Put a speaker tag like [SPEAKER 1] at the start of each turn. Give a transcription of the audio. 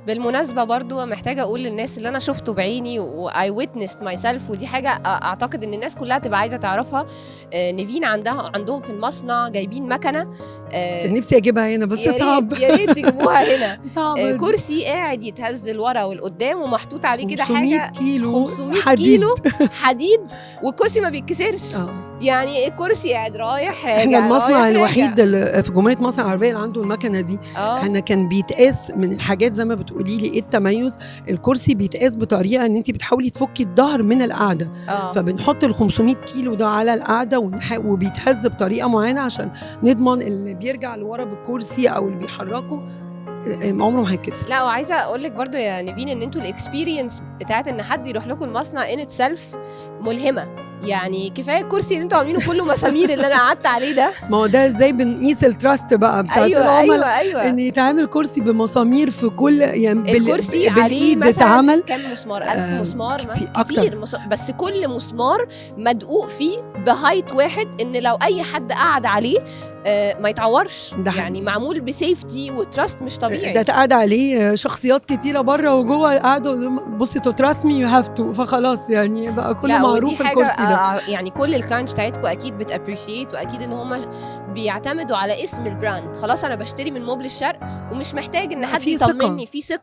[SPEAKER 1] بالمناسبة برضو محتاجة أقول للناس اللي أنا شفته بعيني I witnessed myself، ودي حاجة أعتقد إن الناس كلها تبقى عايزة تعرفها. نيفين عندهم في المصنع جايبين مكنة،
[SPEAKER 2] كان نفسي أجيبها هنا بس صعب.
[SPEAKER 1] يا ريت تجيبوها هنا.
[SPEAKER 2] صعب.
[SPEAKER 1] كرسي قاعد يتهز لورا والقدام ومحطوط عليه كده
[SPEAKER 2] 500
[SPEAKER 1] حاجة
[SPEAKER 2] كيلو
[SPEAKER 1] 500
[SPEAKER 2] حديد.
[SPEAKER 1] كيلو حديد، والكرسي ما بيتكسرش. يعني الكرسي قاعد رايح راجع.
[SPEAKER 2] احنا المصنع
[SPEAKER 1] رايح
[SPEAKER 2] الوحيد اللي في جمهورية مصر العربية اللي عنده المكنة دي. احنا كان بيتقاس من الحاجات زي ما بتقولي لي ايه التميز، الكرسي بيتقاس بطريقة ان انت بتحاولي تفكي الظهر من القعدة. فبنحط ال 500 كيلو ده على القعدة وبيتهز بطريقة معينة عشان نضمن اللي بيرجع لورا بالكرسي او اللي بيحركه عمره ما هيتكسر.
[SPEAKER 1] لا، وعايزه اقول لك برضو يا نيفين ان انتوا الاكسبيرينس بتاعت ان حد يروح لكم المصنع ان اتسلف ملهمه. يعني كفايه الكرسي اللي انتوا عاملينه كله مسامير اللي انا قعدت عليه ده.
[SPEAKER 2] ما هو ده ازاي بنقيس التراست بقى بتاعت العملاء؟
[SPEAKER 1] أيوة.
[SPEAKER 2] ان يتعمل كرسي بمسامير في كل يعني
[SPEAKER 1] الكرسي
[SPEAKER 2] بالايد اتعمل
[SPEAKER 1] كم مسمار؟ 1000 مسمار
[SPEAKER 2] كتير
[SPEAKER 1] بس كل مسمار مدقوق فيه بهايت واحد، ان لو اي حد قعد عليه ما يتعورش. يعني معمول بسيفتي وتراست مش طبيعي.
[SPEAKER 2] ده قاعد عليه شخصيات كتيره بره وجوه قاعدوا بصي تو تراست مي يو هاف تو، فخلاص يعني بقى كله معروف الكرسي ده.
[SPEAKER 1] يعني كل الكلاينتس بتاعتكم اكيد بتابريشيت، واكيد ان هم بيعتمدوا على اسم البراند. خلاص انا بشتري من موبل الشرق ومش محتاج ان حد يطمني، في ثقه.